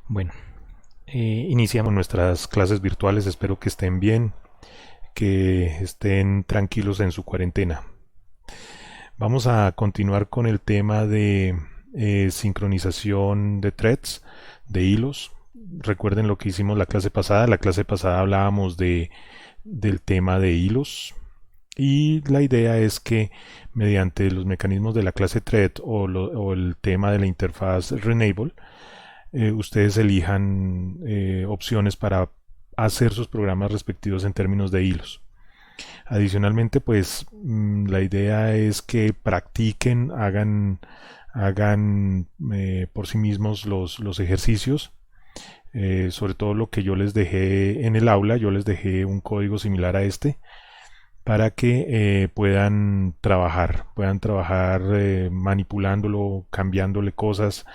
Bueno, iniciamos nuestras clases virtuales. Espero que estén bien, que estén tranquilos en su cuarentena. Vamos a continuar con el tema de sincronización de threads, de hilos. Recuerden lo que hicimos la clase pasada. La clase pasada hablábamos del tema de hilos. Y la idea es que mediante los mecanismos de la clase thread o el tema de la interfaz Renable, ustedes elijan opciones para hacer sus programas respectivos en términos de hilos. Adicionalmente, pues la idea es que practiquen, hagan por sí mismos los ejercicios. Sobre todo lo que yo les dejé en el aula, yo les dejé un código similar a este para que puedan trabajar manipulándolo, cambiándole cosas.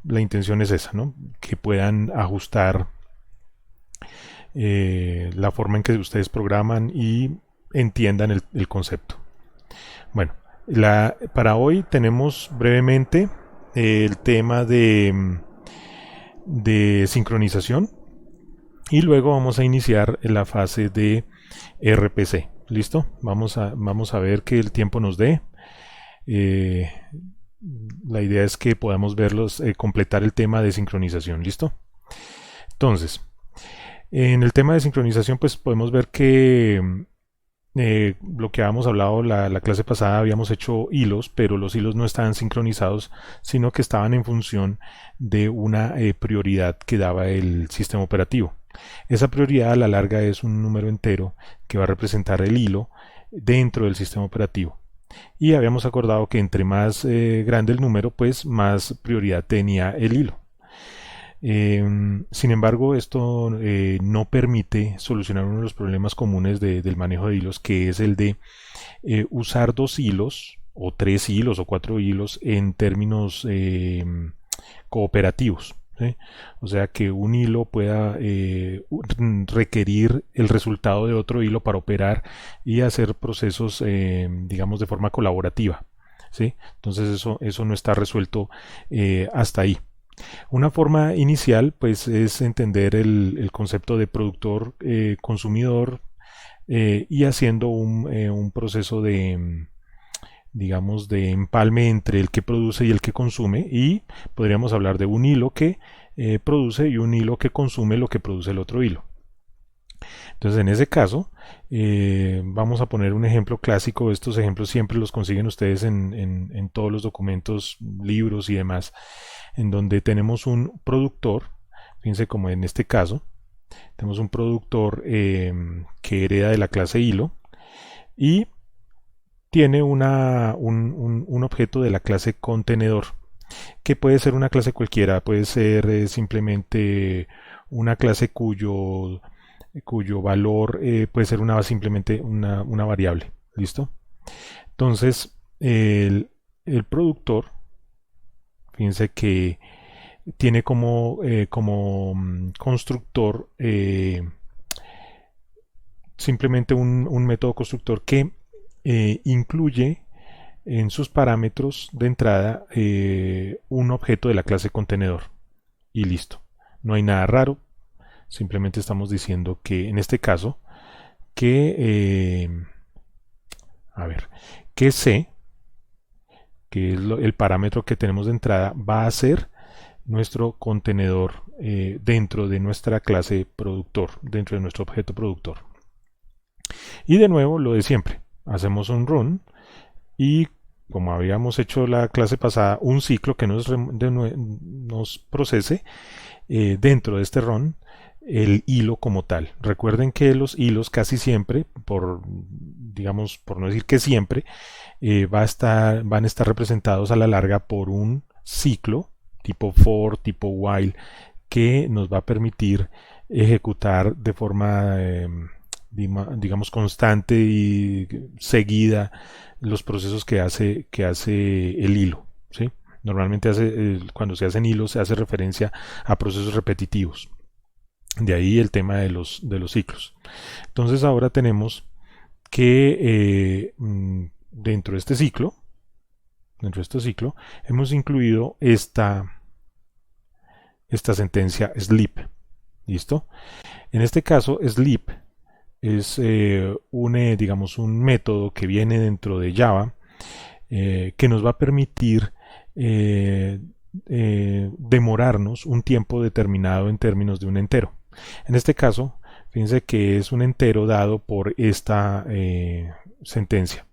La intención es esa, ¿no? Que puedan ajustar la forma en que ustedes programan y entiendan el concepto. Bueno, para hoy tenemos brevemente el tema de sincronización y luego vamos a iniciar la fase de RPC. ¿Listo? Vamos a ver que el tiempo nos dé. Eh, la idea es que podamos verlos, completar el tema de sincronización. ¿Listo? Entonces, en el tema de sincronización, pues podemos ver que lo que habíamos hablado la clase pasada, habíamos hecho hilos, pero los hilos no estaban sincronizados, sino que estaban en función de una prioridad que daba el sistema operativo. Esa prioridad a la larga es un número entero que va a representar el hilo dentro del sistema operativo. Y habíamos acordado que entre más grande el número, pues más prioridad tenía el hilo. Sin embargo, esto no permite solucionar uno de los problemas comunes del manejo de hilos, que es el de usar dos hilos, o tres hilos, o cuatro hilos en términos cooperativos. ¿Sí? O sea, que un hilo pueda requerir el resultado de otro hilo para operar y hacer procesos, digamos, de forma colaborativa. ¿Sí? Entonces eso no está resuelto hasta ahí. Una forma inicial, pues, es entender el concepto de productor-consumidor y haciendo un proceso de, digamos, de empalme entre el que produce y el que consume, y podríamos hablar de un hilo que produce y un hilo que consume lo que produce el otro hilo. Entonces, en ese caso, vamos a poner un ejemplo clásico. Estos ejemplos siempre los consiguen ustedes en todos los documentos, libros y demás, en donde tenemos un productor. Fíjense como en este caso, tenemos un productor que hereda de la clase hilo y tiene un objeto de la clase contenedor, que puede ser una clase cualquiera, puede ser simplemente una clase cuyo valor puede ser simplemente una variable. ¿Listo? Entonces, el productor, fíjense que tiene como constructor simplemente un método constructor que incluye en sus parámetros de entrada un objeto de la clase contenedor. Y listo. No hay nada raro. Simplemente estamos diciendo que en este caso, que, a ver, que C, que es el parámetro que tenemos de entrada, va a ser nuestro contenedor dentro de nuestra clase productor, dentro de nuestro objeto productor. Y de nuevo, lo de siempre. Hacemos un run y, como habíamos hecho la clase pasada, un ciclo que nos procese dentro de este run el hilo como tal. Recuerden que los hilos casi siempre, digamos, por no decir que siempre, van a estar representados a la larga por un ciclo tipo for, tipo while, que nos va a permitir ejecutar de forma, digamos, constante y seguida los procesos que hace el hilo. ¿Sí? Normalmente cuando se hacen hilos se hace referencia a procesos repetitivos. De ahí el tema de los ciclos. Entonces ahora tenemos que dentro de este ciclo hemos incluido esta sentencia sleep. ¿Listo? En este caso, sleep es digamos, un método que viene dentro de Java que nos va a permitir demorarnos un tiempo determinado en términos de un entero. En este caso, fíjense que es un entero dado por esta sentencia,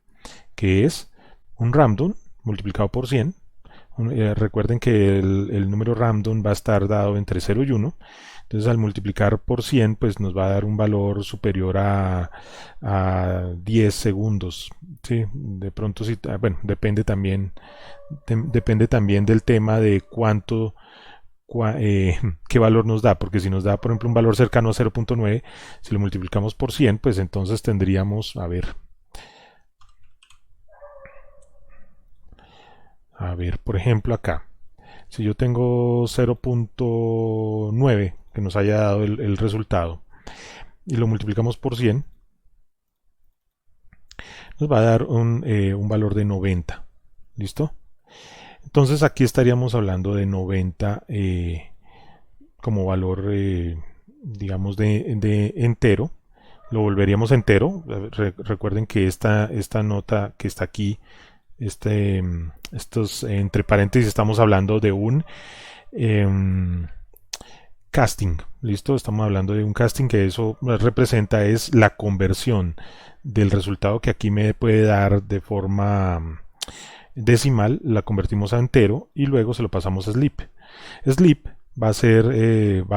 que es un random multiplicado por 100. Recuerden que el número random va a estar dado entre 0 y 1. Entonces al multiplicar por 100 pues nos va a dar un valor superior a 10 segundos. ¿Sí? De pronto, sí, bueno, depende también del tema de qué valor nos da, porque si nos da por ejemplo un valor cercano a 0.9, si lo multiplicamos por 100 pues entonces tendríamos, a ver, por ejemplo acá, si yo tengo 0.9 que nos haya dado el resultado y lo multiplicamos por 100, nos va a dar un valor de 90. ¿Listo? Entonces aquí estaríamos hablando de 90 como valor, digamos, de entero. Lo volveríamos entero. Recuerden que esta nota que está aquí, estos entre paréntesis, estamos hablando de un casting. ¿Listo? Estamos hablando de un casting, que eso representa es la conversión del resultado que aquí me puede dar de forma decimal, la convertimos a entero y luego se lo pasamos a sleep. Sleep va a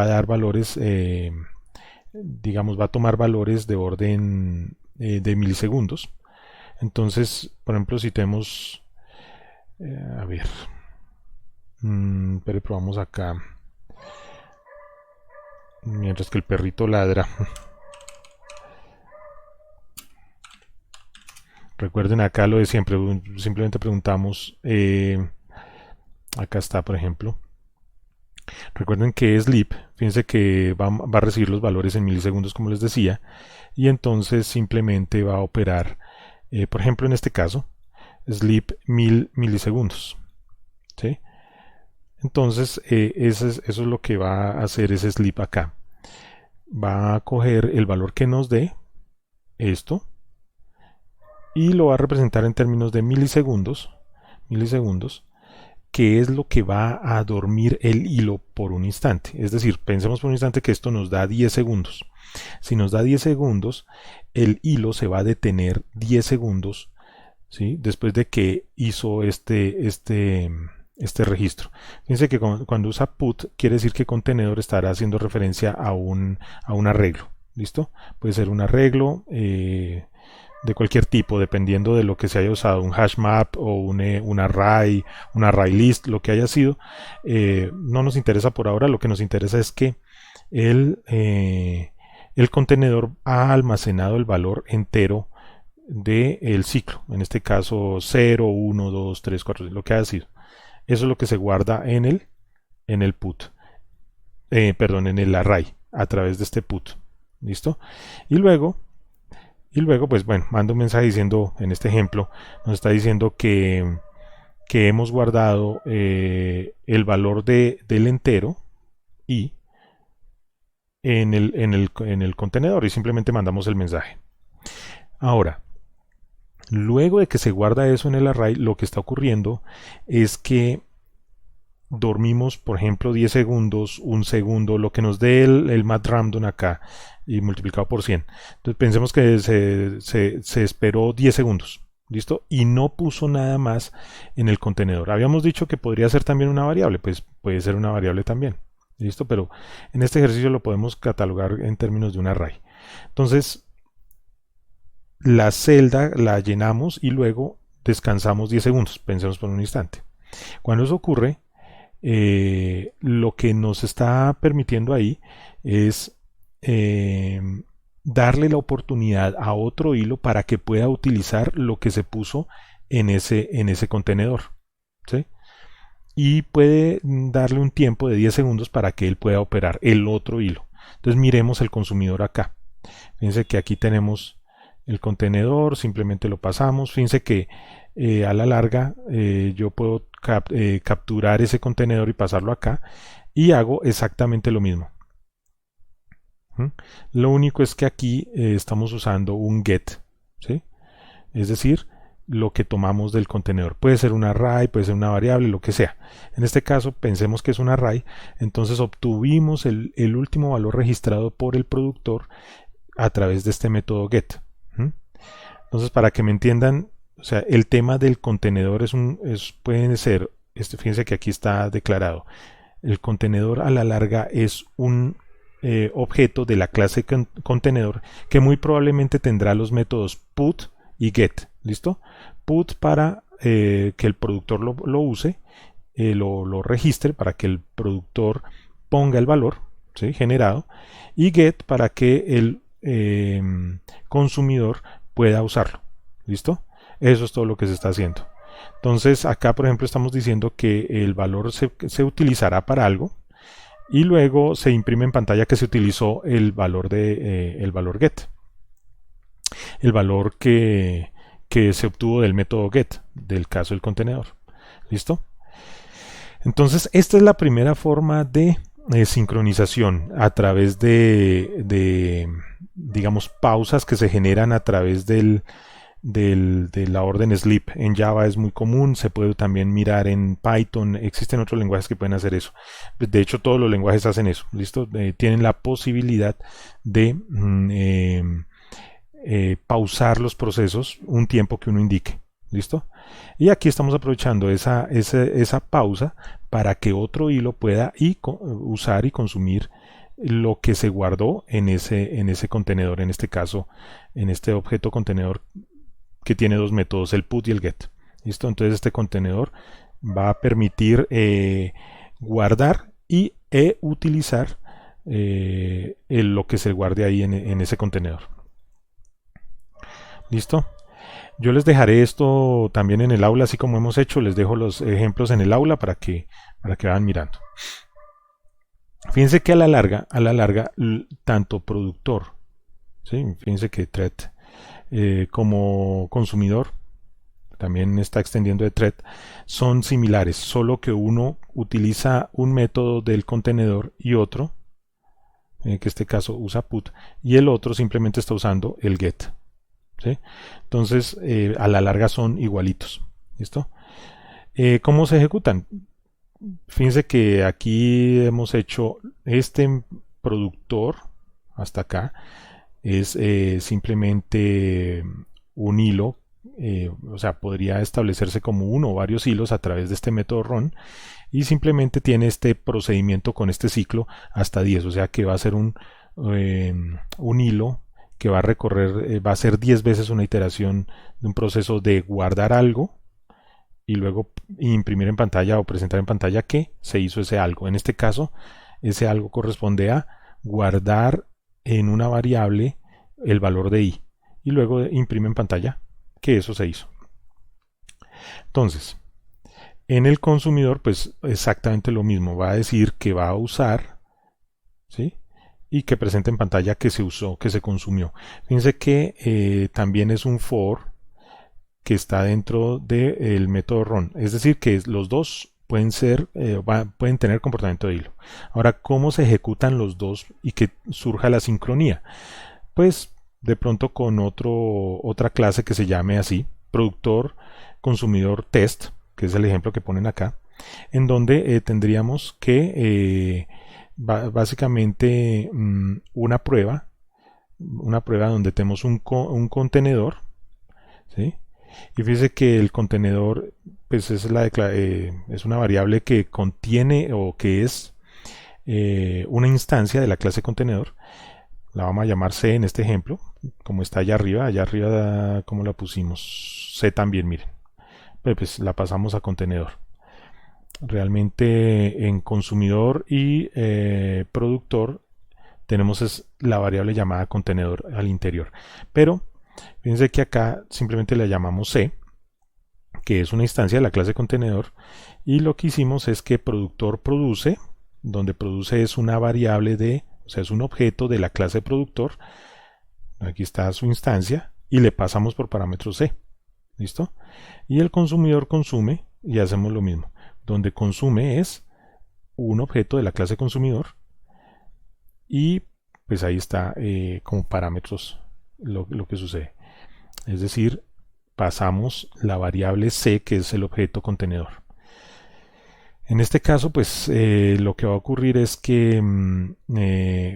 dar valores, digamos, va a tomar valores de orden de milisegundos. Entonces, por ejemplo, si tenemos, a ver, pero probamos acá, mientras que el perrito ladra. Recuerden acá lo de siempre, simplemente preguntamos, acá está por ejemplo, recuerden que sleep, fíjense que va a recibir los valores en milisegundos como les decía, y entonces simplemente va a operar, por ejemplo en este caso, sleep 1000 milisegundos. ¿Sí? Entonces eso es lo que va a hacer ese sleep acá. Va a coger el valor que nos dé, esto, y lo va a representar en términos de milisegundos, que es lo que va a dormir el hilo por un instante. Es decir, pensemos por un instante que esto nos da 10 segundos. Si nos da 10 segundos, el hilo se va a detener 10 segundos, ¿sí? Después de que hizo este registro. Fíjense que cuando usa put, quiere decir que contenedor estará haciendo referencia a un arreglo. ¿Listo? Puede ser un arreglo de cualquier tipo, dependiendo de lo que se haya usado, un hash map o un array list, lo que haya sido. No nos interesa por ahora, lo que nos interesa es que el contenedor ha almacenado el valor entero del ciclo, en este caso 0, 1, 2, 3, 4, lo que haya sido. Eso es lo que se guarda en el put, en el array, a través de este put. ¿Listo? Y luego, pues bueno, manda un mensaje diciendo, en este ejemplo, nos está diciendo que hemos guardado el valor del entero y en el contenedor, y simplemente mandamos el mensaje. Ahora, luego de que se guarda eso en el array, lo que está ocurriendo es que dormimos, por ejemplo, 10 segundos, 1 segundo, lo que nos dé el mat random acá, y multiplicado por 100. Entonces pensemos que se esperó 10 segundos, ¿listo? Y no puso nada más en el contenedor. Habíamos dicho que podría ser también una variable, pues puede ser una variable también, ¿listo? Pero en este ejercicio lo podemos catalogar en términos de un array. Entonces, la celda la llenamos y luego descansamos 10 segundos, pensemos por un instante. Cuando eso ocurre, lo que nos está permitiendo ahí es darle la oportunidad a otro hilo para que pueda utilizar lo que se puso en ese contenedor, ¿sí? Y puede darle un tiempo de 10 segundos para que él pueda operar el otro hilo. Entonces miremos el consumidor acá. Fíjense que aquí tenemos el contenedor, simplemente lo pasamos. Fíjense que a la larga yo puedo capturar ese contenedor y pasarlo acá, y hago exactamente lo mismo. Lo único es que aquí estamos usando un get, ¿sí? Es decir, lo que tomamos del contenedor. Puede ser un array, puede ser una variable, lo que sea. En este caso, pensemos que es un array, entonces obtuvimos el último valor registrado por el productor a través de este método get. Entonces, para que me entiendan, o sea, el tema del contenedor puede ser, fíjense que aquí está declarado, el contenedor a la larga es un objeto de la clase contenedor que muy probablemente tendrá los métodos put y get. ¿Listo? Put para que el productor lo use, lo registre para que el productor ponga el valor, ¿sí? Generado, y get para que el consumidor pueda usarlo. ¿Listo? Eso es todo lo que se está haciendo. Entonces acá por ejemplo estamos diciendo que el valor se utilizará para algo y luego se imprime en pantalla que se utilizó el valor el valor get, el valor que se obtuvo del método get, del caso del contenedor. ¿Listo? Entonces esta es la primera forma de sincronización a través de digamos pausas que se generan a través de la orden sleep. En Java es muy común, se puede también mirar en Python, existen otros lenguajes que pueden hacer eso. De hecho todos los lenguajes hacen eso. ¿Listo? Tienen la posibilidad de pausar los procesos un tiempo que uno indique. ¿Listo? Y aquí estamos aprovechando esa pausa para que otro hilo pueda usar y consumir lo que se guardó en ese contenedor, en este caso, en este objeto contenedor que tiene dos métodos, el put y el get. ¿Listo? Entonces este contenedor va a permitir guardar e utilizar lo que se guarde ahí en ese contenedor. ¿Listo? Yo les dejaré esto también en el aula, así como hemos hecho, les dejo los ejemplos en el aula para que vayan mirando. Fíjense que a la larga, tanto productor, ¿sí? Fíjense que thread como consumidor, también está extendiendo de thread, son similares, solo que uno utiliza un método del contenedor y otro, que en este caso usa put, y el otro simplemente está usando el get. ¿Sí? Entonces a la larga son igualitos. ¿Listo? ¿Cómo se ejecutan? Fíjense que aquí hemos hecho este productor hasta acá es simplemente un hilo, o sea, podría establecerse como uno o varios hilos a través de este método run y simplemente tiene este procedimiento con este ciclo hasta 10, o sea que va a ser un hilo que va a recorrer, va a ser 10 veces una iteración de un proceso de guardar algo y luego imprimir en pantalla o presentar en pantalla que se hizo ese algo. En este caso, ese algo corresponde a guardar en una variable el valor de i y luego imprime en pantalla que eso se hizo. Entonces, en el consumidor, pues exactamente lo mismo. Va a decir que va a usar, ¿sí? Y que presente en pantalla que se usó, que se consumió. Fíjense que también es un for que está dentro del método run. Es decir, que los dos pueden pueden tener comportamiento de hilo. Ahora, ¿cómo se ejecutan los dos y que surja la sincronía? Pues de pronto con otra clase que se llame así, productor consumidor test, que es el ejemplo que ponen acá, en donde tendríamos que básicamente una prueba donde tenemos un contenedor, ¿sí? Y fíjese que el contenedor pues es una variable que contiene o que es una instancia de la clase contenedor. La vamos a llamar C en este ejemplo, como está allá arriba, ¿cómo la pusimos? C también, miren. Pues la pasamos a contenedor. Realmente en consumidor y productor tenemos la variable llamada contenedor al interior. Pero fíjense que acá simplemente la llamamos C, que es una instancia de la clase contenedor, y lo que hicimos es que productor produce, donde produce es una variable o sea, es un objeto de la clase productor. Aquí está su instancia y le pasamos por parámetro C. ¿Listo? Y el consumidor consume y hacemos lo mismo. Donde consume es un objeto de la clase consumidor y pues ahí está como parámetros lo que sucede. Es decir, pasamos la variable C, que es el objeto contenedor. En este caso, pues lo que va a ocurrir es que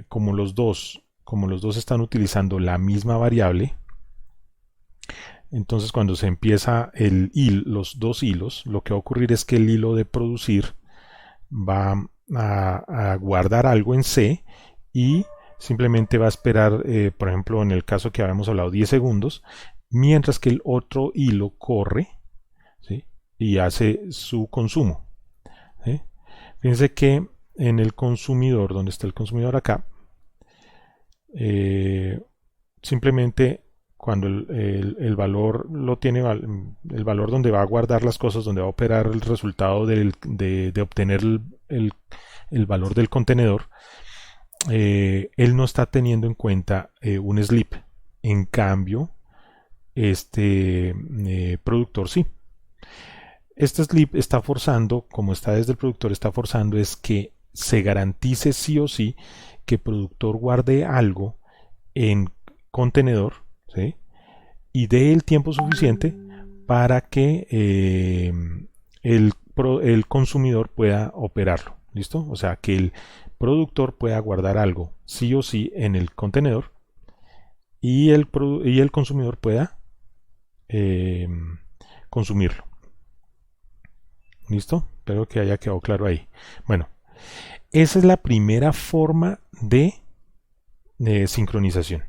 como los dos están utilizando la misma variable, entonces cuando se empieza los dos hilos, lo que va a ocurrir es que el hilo de producir va a guardar algo en C y simplemente va a esperar, por ejemplo, en el caso que habíamos hablado, 10 segundos, mientras que el otro hilo corre, ¿sí? Y hace su consumo, ¿sí? Fíjense que en el consumidor, donde está el consumidor acá, eh, simplemente cuando el valor lo tiene, el valor donde va a guardar las cosas, donde va a operar el resultado de obtener el valor del contenedor, él no está teniendo en cuenta un sleep. En cambio, este productor sí. Este sleep está forzando, como está desde el productor, está forzando es que se garantice sí o sí que el productor guarde algo en contenedor, ¿sí? Y dé el tiempo suficiente para que el consumidor pueda operarlo. ¿Listo? O sea, que el productor pueda guardar algo sí o sí en el contenedor y el consumidor pueda eh, consumirlo. ¿Listo? Espero que haya quedado claro ahí. Bueno, esa es la primera forma de sincronización.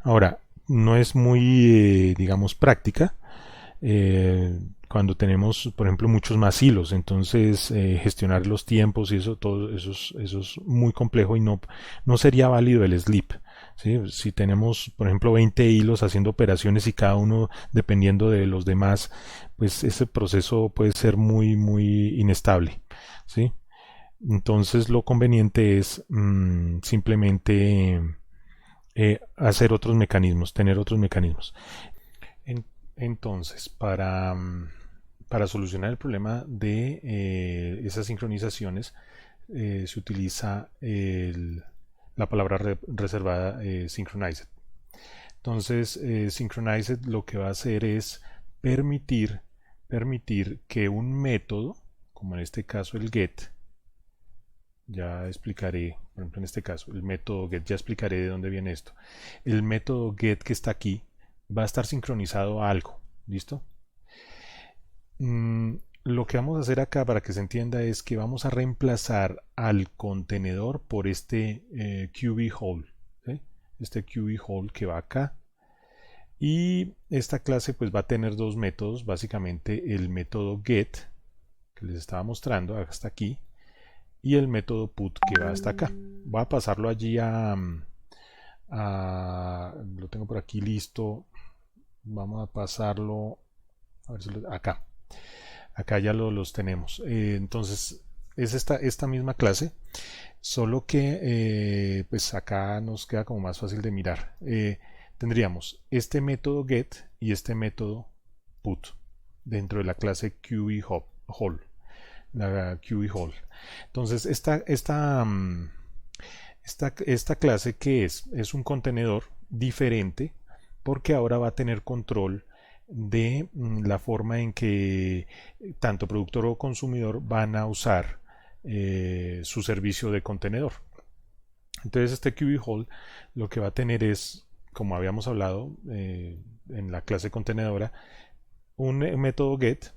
Ahora, no es muy, digamos, práctica cuando tenemos, por ejemplo, muchos más hilos. Entonces, gestionar los tiempos y eso, todo eso es muy complejo y no sería válido el sleep. ¿Sí? Si tenemos, por ejemplo, 20 hilos haciendo operaciones y cada uno dependiendo de los demás, pues ese proceso puede ser muy inestable. ¿Sí? Entonces, lo conveniente es simplemente hacer otros mecanismos, tener otros mecanismos. En- entonces, para solucionar el problema de esas sincronizaciones, se utiliza la palabra reservada synchronized. Entonces, synchronized lo que va a hacer es permitir, permitir que un método, como en este caso el get, ya explicaré, por ejemplo en este caso, el método get, ya explicaré de dónde viene esto. El método get que está aquí va a estar sincronizado a algo, ¿listo? Lo que vamos a hacer acá para que se entienda es que vamos a reemplazar al contenedor por este QB hole, ¿sí? Este QB hole que va acá. Y esta clase pues va a tener dos métodos, básicamente el método get que les estaba mostrando hasta aquí y el método put que va hasta acá. Voy a pasarlo allí lo tengo por aquí listo. Vamos a pasarlo a ver si acá. Acá ya los tenemos. Entonces es esta misma clase, solo que pues acá nos queda como más fácil de mirar. Tendríamos este método get y este método put dentro de la clase QE la QE Hall. Entonces, esta clase que es un contenedor diferente porque ahora va a tener control de la forma en que tanto productor o consumidor van a usar su servicio de contenedor. Entonces este QB lo que va a tener es, como habíamos hablado en la clase contenedora, un método get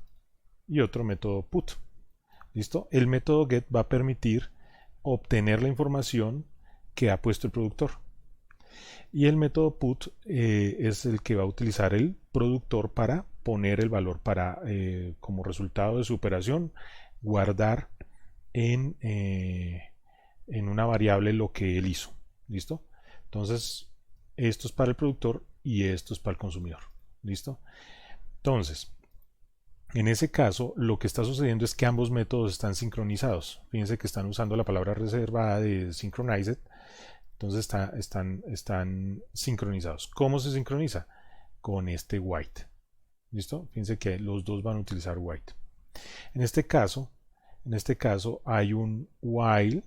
y otro método put. ¿Listo? El método get va a permitir obtener la información que ha puesto el productor. Y el método put es el que va a utilizar el productor para poner el valor para, como resultado de su operación, guardar en, eh, en una variable lo que él hizo. ¿Listo? Entonces, esto es para el productor y esto es para el consumidor. ¿Listo? Entonces, en ese caso, lo que está sucediendo es que ambos métodos están sincronizados. Fíjense que están usando la palabra reservada de synchronized. Entonces están sincronizados. ¿Cómo se sincroniza? Con este white. ¿Listo? Fíjense que los dos van a utilizar white. En este caso, En este caso hay un while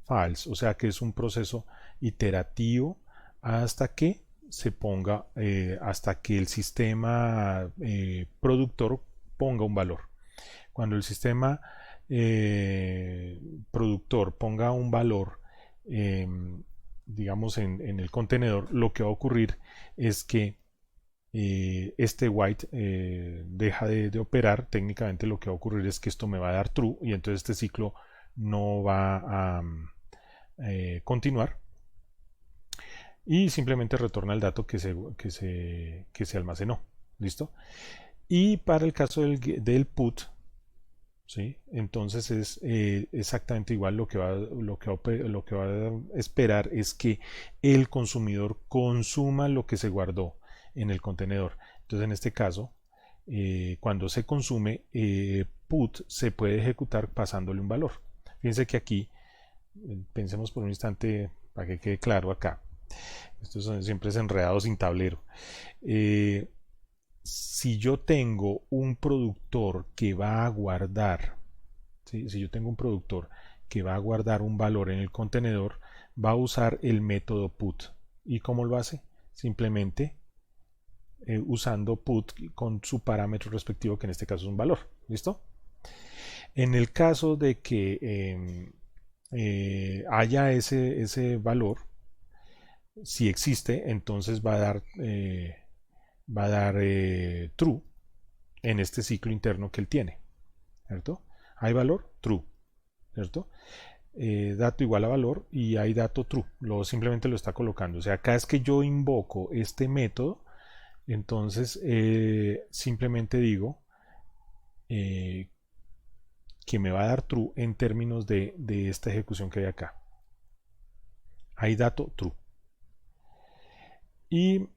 false, o sea que es un proceso iterativo hasta que se ponga, hasta que el sistema productor ponga un valor. Cuando el sistema productor ponga un valor, eh, digamos en el contenedor, lo que va a ocurrir es que este white deja de operar. Técnicamente lo que va a ocurrir es que esto me va a dar true y entonces este ciclo no va a continuar y simplemente retorna el dato que se almacenó. ¿Listo? Y para el caso del put, ¿sí? Entonces es exactamente igual. Lo que va a esperar es que el consumidor consuma lo que se guardó en el contenedor. Entonces en este caso, cuando se consume, put se puede ejecutar pasándole un valor. Fíjense que aquí, pensemos por un instante para que quede claro acá. Estos son siempre es enredado sin tablero. Si yo tengo un productor que va a guardar, ¿sí? Si yo tengo un productor que va a guardar un valor en el contenedor, va a usar el método put. ¿Y cómo lo hace? Simplemente usando put con su parámetro respectivo, que en este caso es un valor. ¿Listo? En el caso de que haya ese valor, si existe, entonces va a dar true en este ciclo interno que él tiene, ¿cierto? Hay valor, true, ¿cierto? Dato igual a valor y hay dato true, simplemente lo está colocando. O sea, acá es que yo invoco este método, entonces simplemente digo que me va a dar true en términos de esta ejecución que hay acá. Hay dato true. Y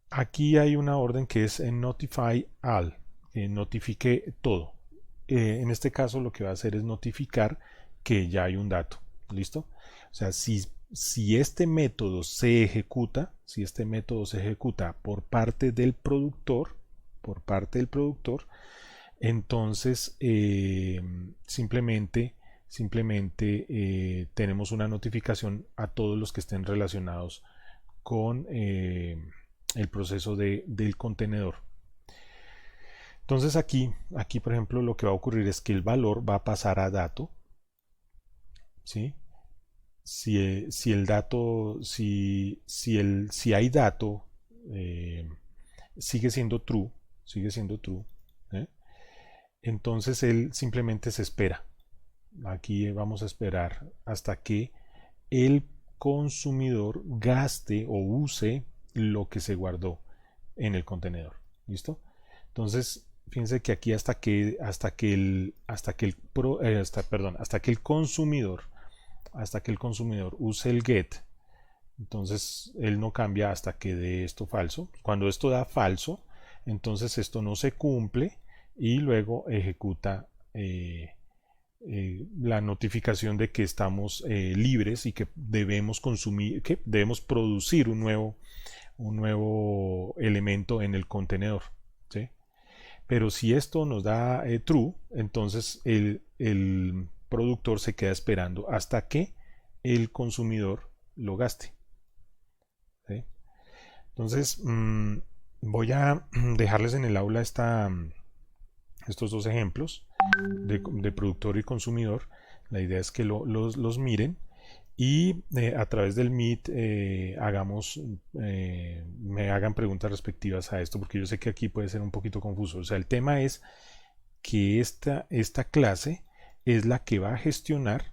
aquí hay una orden que es en notify all, que notifique todo. En este caso lo que va a hacer es notificar que ya hay un dato. ¿Listo? O sea, si este método se ejecuta, por parte del productor, entonces simplemente tenemos una notificación a todos los que estén relacionados con el proceso del contenedor. Entonces aquí por ejemplo lo que va a ocurrir es que el valor va a pasar a dato, ¿sí? Si el dato, si hay dato, sigue siendo true, ¿eh? Entonces él simplemente se espera. Aquí vamos a esperar hasta que el consumidor gaste o use lo que se guardó en el contenedor. ¿Listo? Entonces, fíjense que aquí hasta que el consumidor use el get, entonces él no cambia hasta que dé esto falso. Cuando esto da falso, entonces esto no se cumple y luego ejecuta la notificación de que estamos libres y que debemos consumir, que debemos producir un nuevo elemento en el contenedor, ¿sí? Pero si esto nos da true, entonces el productor se queda esperando hasta que el consumidor lo gaste, ¿sí? Entonces voy a dejarles en el aula estos dos ejemplos de productor y consumidor. La idea es que los miren y a través del Meet me hagan preguntas respectivas a esto, porque yo sé que aquí puede ser un poquito confuso. O sea, el tema es que esta clase es la que va a gestionar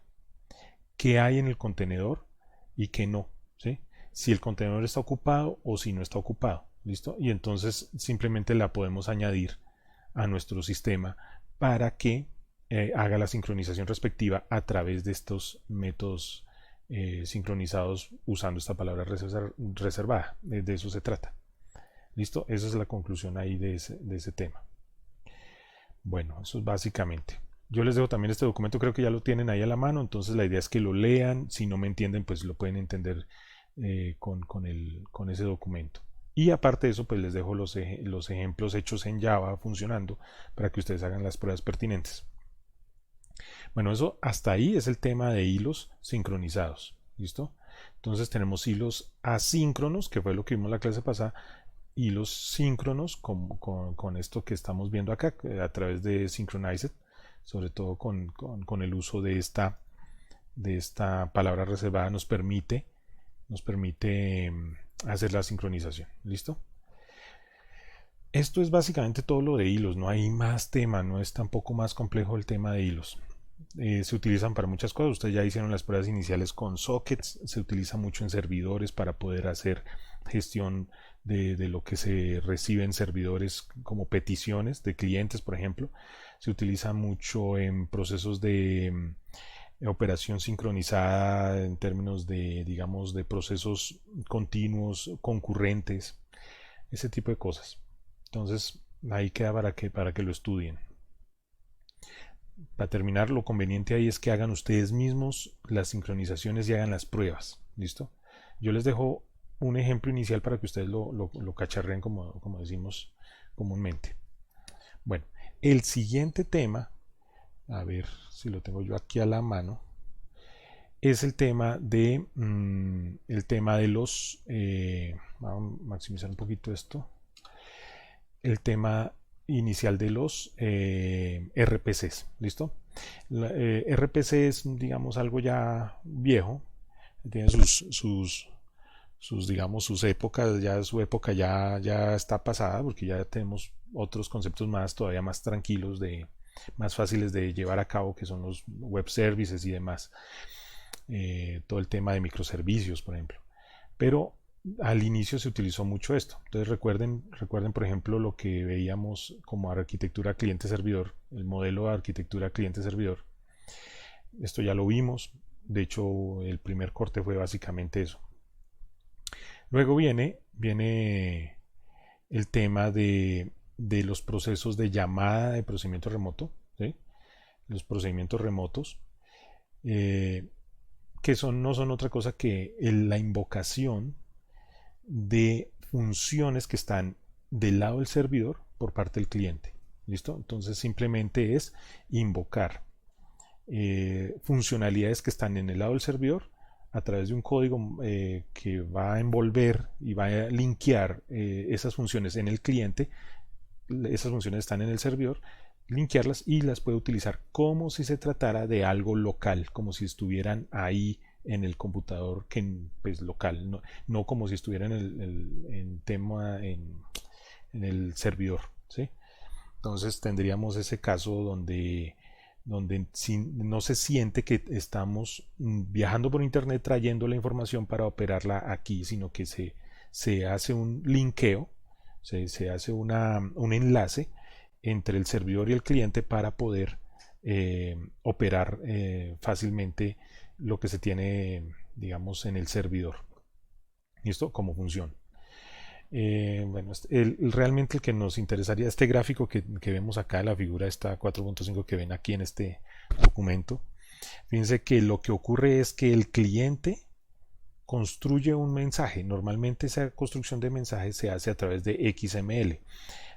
qué hay en el contenedor y qué no, ¿sí? Si el contenedor está ocupado o si no está ocupado. ¿Listo? Y entonces simplemente la podemos añadir a nuestro sistema para que haga la sincronización respectiva a través de estos métodos sincronizados usando esta palabra reservada. De eso se trata. ¿Listo? Esa es la conclusión ahí de ese tema. Bueno, eso es básicamente. Yo les dejo también este documento, creo que ya lo tienen ahí a la mano, entonces la idea es que lo lean. Si no me entienden, pues lo pueden entender con ese documento. Y aparte de eso, pues les dejo los ejemplos hechos en Java funcionando para que ustedes hagan las pruebas pertinentes. Bueno, eso hasta ahí es el tema de hilos sincronizados. ¿Listo? Entonces tenemos hilos asíncronos, que fue lo que vimos la clase pasada, hilos síncronos con esto que estamos viendo acá a través de Synchronized, sobre todo con el uso de esta palabra reservada nos permite hacer la sincronización. ¿Listo? Esto es básicamente todo lo de hilos, no hay más tema, no es tampoco más complejo el tema de hilos. Se utilizan para muchas cosas, ustedes ya hicieron las pruebas iniciales con sockets, se utiliza mucho en servidores para poder hacer gestión de lo que se recibe en servidores como peticiones de clientes, por ejemplo. Se utiliza mucho en procesos de operación sincronizada en términos de, digamos, de procesos continuos, concurrentes, ese tipo de cosas. Entonces, ahí queda para que lo estudien. Para terminar, lo conveniente ahí es que hagan ustedes mismos las sincronizaciones y hagan las pruebas. ¿Listo? Yo les dejo un ejemplo inicial para que ustedes lo cacharren como decimos comúnmente. Bueno, el siguiente tema, a ver si lo tengo yo aquí a la mano, es el tema de los... vamos a maximizar un poquito esto. El tema inicial de los RPCs. ¿Listo? RPC es, digamos, algo ya viejo, tiene digamos, sus épocas, ya su época ya está pasada, porque ya tenemos otros conceptos todavía más tranquilos, más fáciles de llevar a cabo, que son los web services y demás. Todo el tema de microservicios, por ejemplo. Pero al inicio se utilizó mucho esto. Entonces recuerden, por ejemplo, lo que veíamos como arquitectura cliente-servidor, el modelo de arquitectura cliente-servidor. Esto ya lo vimos. De hecho, el primer corte fue básicamente eso. Luego viene el tema de los procesos de llamada de procedimiento remoto, ¿sí? Los procedimientos remotos, que no son otra cosa que la invocación de funciones que están del lado del servidor por parte del cliente. ¿Listo? Entonces simplemente es invocar funcionalidades que están en el lado del servidor a través de un código que va a envolver y va a linkear esas funciones en el cliente. Esas funciones están en el servidor, linkearlas y las puede utilizar como si se tratara de algo local, como si estuvieran ahí en el computador pues, local, no como si estuviera en el servidor, ¿sí? Entonces tendríamos ese caso donde no se siente que estamos viajando por internet trayendo la información para operarla aquí, sino que se hace un linkeo, se hace un enlace entre el servidor y el cliente para poder operar fácilmente lo que se tiene, digamos, en el servidor. ¿Listo? Como función. Bueno, realmente el que nos interesaría, este gráfico que vemos acá, la figura esta 4.5 que ven aquí en este documento, fíjense que lo que ocurre es que el cliente construye un mensaje. Normalmente esa construcción de mensaje se hace a través de XML.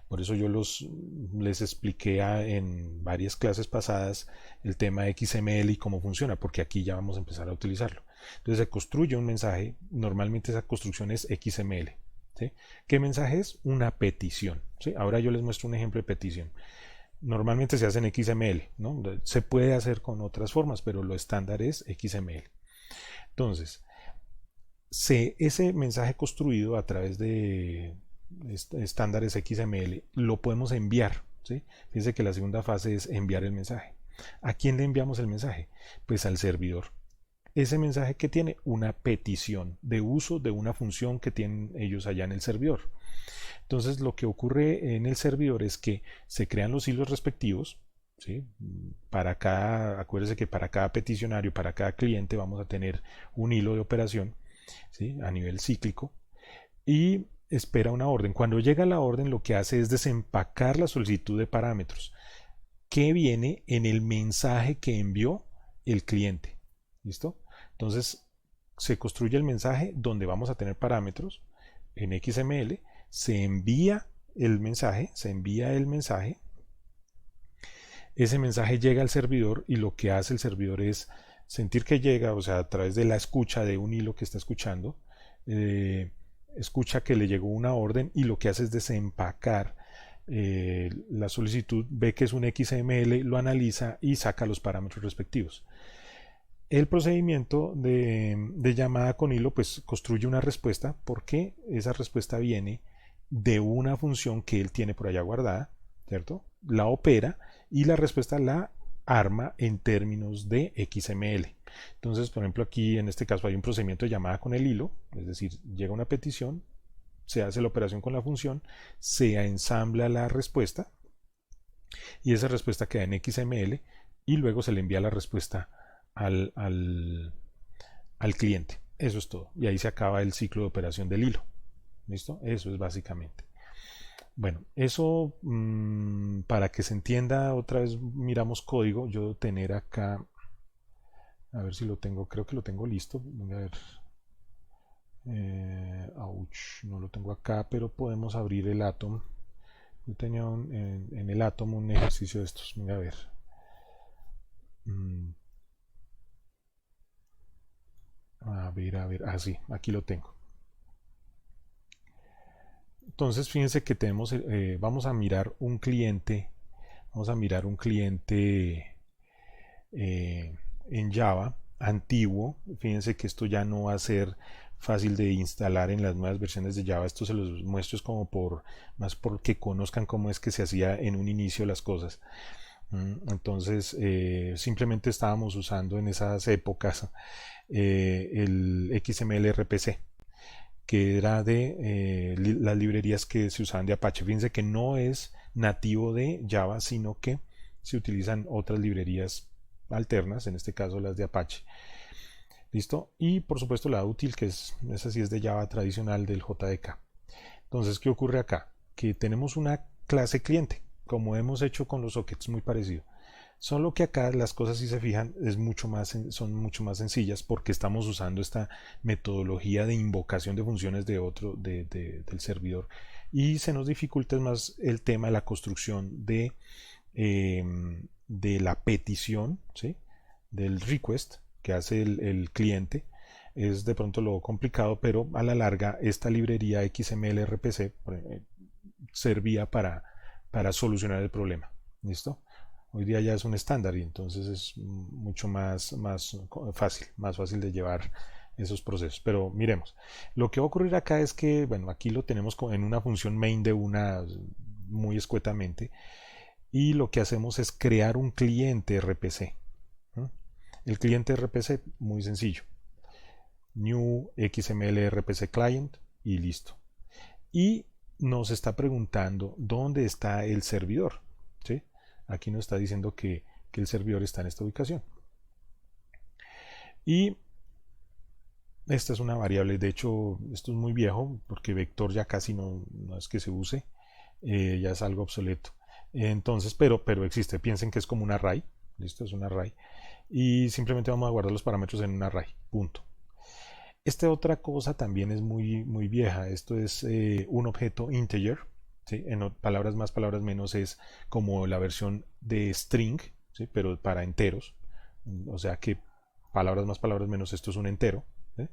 Por eso yo les expliqué en varias clases pasadas el tema de XML y cómo funciona, porque aquí ya vamos a empezar a utilizarlo. Entonces se construye un mensaje, normalmente esa construcción es XML. ¿Sí? ¿Qué mensaje es? Una petición. ¿Sí? Ahora yo les muestro un ejemplo de petición. Normalmente se hace en XML, ¿no? Se puede hacer con otras formas, pero lo estándar es XML. Entonces, ese mensaje construido a través de estándares XML lo podemos enviar, ¿sí? Fíjense que la segunda fase es enviar el mensaje. ¿A quién le enviamos el mensaje? Pues al servidor. Ese mensaje que tiene una petición de uso de una función que tienen ellos allá en el servidor. Entonces lo que ocurre en el servidor es que se crean los hilos respectivos, ¿sí? Acuérdense que para cada peticionario, para cada cliente vamos a tener un hilo de operación, ¿sí? A nivel cíclico, y espera una orden. Cuando llega la orden, lo que hace es desempacar la solicitud de parámetros que viene en el mensaje que envió el cliente. ¿Listo? Entonces se construye el mensaje donde vamos a tener parámetros en XML, se envía el mensaje ese mensaje llega al servidor y lo que hace el servidor es sentir que llega, o sea, a través de la escucha de un hilo que está escuchando, eh, escucha que le llegó una orden y lo que hace es desempacar la solicitud, ve que es un XML, lo analiza y saca los parámetros respectivos. El procedimiento de llamada con hilo pues construye una respuesta porque esa respuesta viene de una función que él tiene por allá guardada, ¿cierto? La opera y la respuesta la arma en términos de XML. Entonces, por ejemplo, aquí en este caso hay un procedimiento de llamada con el hilo, es decir, llega una petición, se hace la operación con la función, se ensambla la respuesta y esa respuesta queda en XML y luego se le envía la respuesta al cliente. Eso es todo. Y ahí se acaba el ciclo de operación del hilo. ¿Listo? Eso es básicamente. Bueno, eso para que se entienda, otra vez miramos código. Yo tener acá, a ver si lo tengo, creo que lo tengo listo. Voy a ver. No lo tengo acá, pero podemos abrir el Atom. Yo tenía en el Atom un ejercicio de estos. Venga a ver. A ver, sí, aquí lo tengo. Entonces, fíjense que tenemos, vamos a mirar un cliente, en Java antiguo. Fíjense que esto ya no va a ser fácil de instalar en las nuevas versiones de Java. Esto se los muestro es como más porque conozcan cómo es que se hacía en un inicio las cosas. Entonces, simplemente estábamos usando en esas épocas el XML RPC, que era de las librerías que se usaban de Apache. Fíjense que no es nativo de Java, sino que se utilizan otras librerías alternas, en este caso las de Apache. ¿Listo? Y por supuesto la útil, que esa sí es de Java tradicional del JDK. Entonces, ¿qué ocurre acá? Que tenemos una clase cliente, como hemos hecho con los sockets, muy parecido. Solo que acá las cosas, si se fijan, son mucho más sencillas porque estamos usando esta metodología de invocación de funciones del servidor y se nos dificulta más el tema de la construcción de la petición, ¿sí? Del request que hace el cliente. Es de pronto lo complicado, pero a la larga esta librería XML RPC servía para solucionar el problema. ¿Listo? Hoy día ya es un estándar y entonces es mucho más fácil de llevar esos procesos. Pero miremos, lo que va a ocurrir acá es que, bueno, aquí lo tenemos en una función main de una muy escuetamente y lo que hacemos es crear un cliente RPC. El cliente RPC, muy sencillo. New XML RPC Client y listo. Y nos está preguntando dónde está el servidor. ¿Sí? Aquí nos está diciendo que el servidor está en esta ubicación. Y esta es una variable, de hecho esto es muy viejo porque vector ya casi no es que se use, ya es algo obsoleto. Entonces, pero existe, piensen que es como un array, listo, es un array y simplemente vamos a guardar los parámetros en un array, punto. Esta otra cosa también es muy vieja, esto es un objeto integer. ¿Sí? En palabras más, palabras menos es como la versión de string, ¿sí? Pero para enteros. O sea que palabras más, palabras menos, esto es un entero. ¿Sí?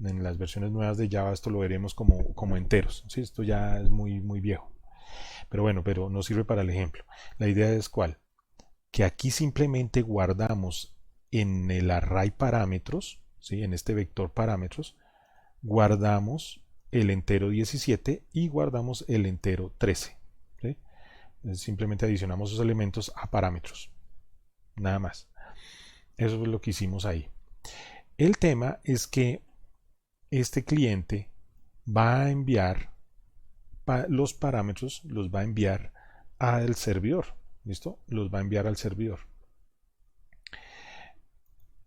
En las versiones nuevas de Java esto lo veremos como enteros. ¿Sí? Esto ya es muy viejo. Pero bueno, pero nos sirve para el ejemplo. La idea es ¿cuál? Que aquí simplemente guardamos en el array parámetros, ¿sí? En este vector parámetros, guardamos el entero 17 y guardamos el entero 13. ¿Sí? Simplemente adicionamos esos elementos a parámetros. Nada más. Eso es lo que hicimos ahí. El tema es que este cliente va a enviar los parámetros, los va a enviar al servidor. ¿Listo? Los va a enviar al servidor.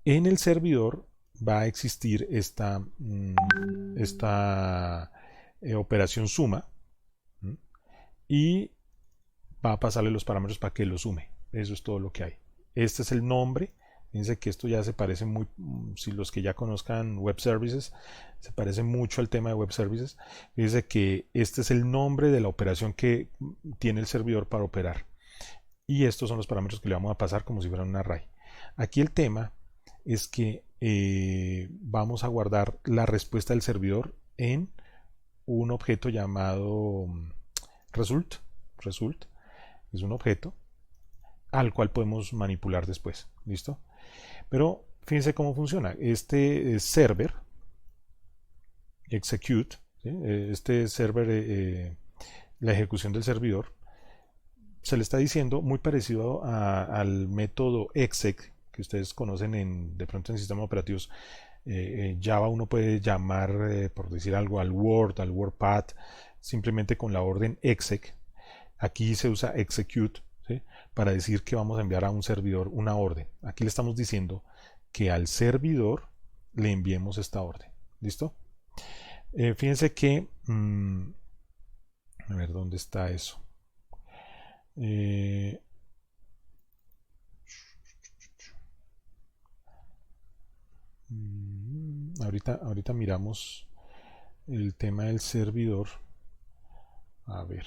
En el servidor va a existir esta operación suma y va a pasarle los parámetros para que lo sume. Eso es todo lo que hay. Este es el nombre. Fíjense que esto ya se parece muy, si los que ya conozcan web services, se parece mucho al tema de web services. Fíjense que este es el nombre de la operación que tiene el servidor para operar. y estos son los parámetros que le vamos a pasar como si fueran un array. Aquí el tema es que vamos a guardar la respuesta del servidor en un objeto llamado result. Result es un objeto al cual podemos manipular después. ¿Listo? Pero fíjense cómo funciona. Este server execute, ¿sí? Este server, la ejecución del servidor, se le está diciendo muy parecido al método exec que ustedes conocen de pronto en sistemas operativos. Java uno puede llamar, por decir algo, al WordPad, simplemente con la orden exec. Aquí se usa execute, ¿sí? Para decir que vamos a enviar a un servidor una orden. Aquí le estamos diciendo que al servidor le enviemos esta orden. ¿Listo? Fíjense que a ver dónde está eso. Ahorita miramos el tema del servidor. A ver.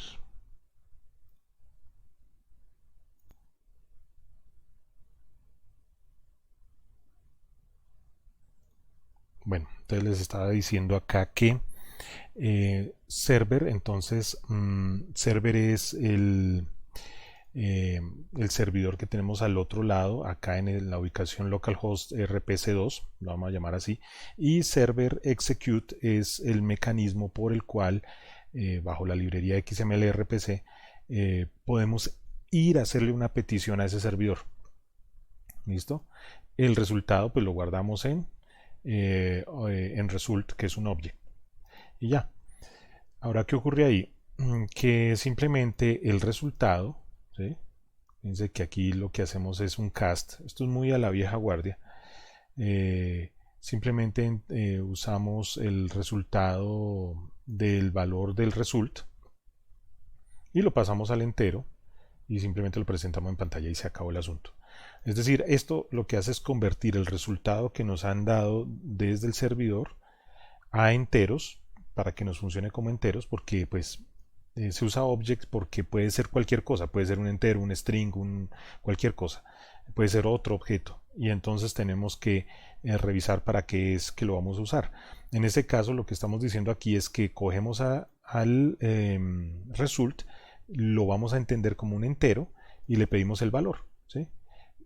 Bueno, entonces les estaba diciendo acá que server, entonces server es el servidor que tenemos al otro lado, acá en la ubicación localhost RPC2, lo vamos a llamar así, y server execute es el mecanismo por el cual bajo la librería XML RPC podemos ir a hacerle una petición a ese servidor. ¿Listo? El resultado pues lo guardamos en result, que es un object, y ya. Ahora, ¿qué ocurre ahí? Que simplemente el resultado, ¿sí? Fíjense que aquí lo que hacemos es un cast. Esto es muy a la vieja guardia. Simplemente usamos el resultado del valor del result y lo pasamos al entero y simplemente lo presentamos en pantalla y se acabó el asunto. Es decir, esto lo que hace es convertir el resultado que nos han dado desde el servidor a enteros para que nos funcione como enteros, porque pues se usa object porque puede ser cualquier cosa, puede ser un entero, un string, cualquier cosa, puede ser otro objeto, y entonces tenemos que revisar para qué es que lo vamos a usar. En este caso lo que estamos diciendo aquí es que cogemos al result, lo vamos a entender como un entero y le pedimos el valor, ¿sí?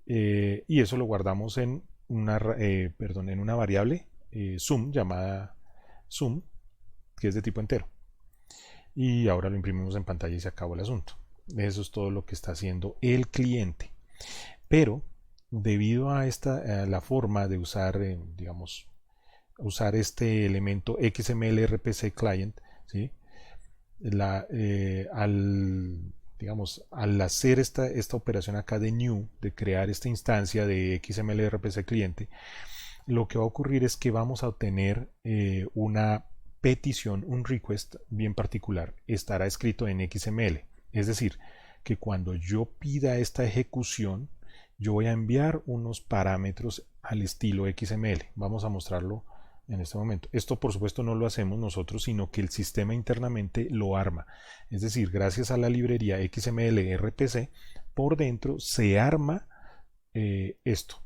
Y eso lo guardamos en una variable sum llamada sum, que es de tipo entero, y ahora lo imprimimos en pantalla y se acabó el asunto. Eso es todo lo que está haciendo el cliente. Pero debido a la forma de usar, digamos, usar este elemento XML RPC client, ¿sí? Digamos, al hacer esta operación acá de new, de crear esta instancia de XML RPC cliente, lo que va a ocurrir es que vamos a obtener una petición, un request bien particular. Estará escrito en XML. Es decir, que cuando yo pida esta ejecución, yo voy a enviar unos parámetros al estilo XML. Vamos a mostrarlo en este momento. Esto por supuesto no lo hacemos nosotros, sino que el sistema internamente lo arma. Es decir, gracias a la librería XML RPC, por dentro se arma esto.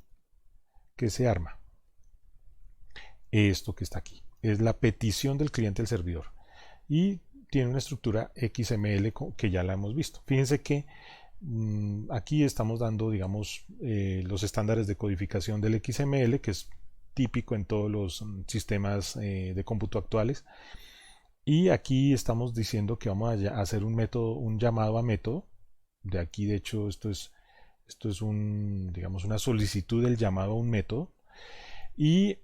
¿Qué se arma? Esto que está aquí. Es la petición del cliente al servidor. Y tiene una estructura XML que ya la hemos visto. Fíjense que aquí estamos dando, digamos, los estándares de codificación del XML, que es típico en todos los sistemas de cómputo actuales. Y aquí estamos diciendo que vamos a hacer un método, un llamado a método. De aquí, de hecho, esto es digamos, una solicitud del llamado a un método. Y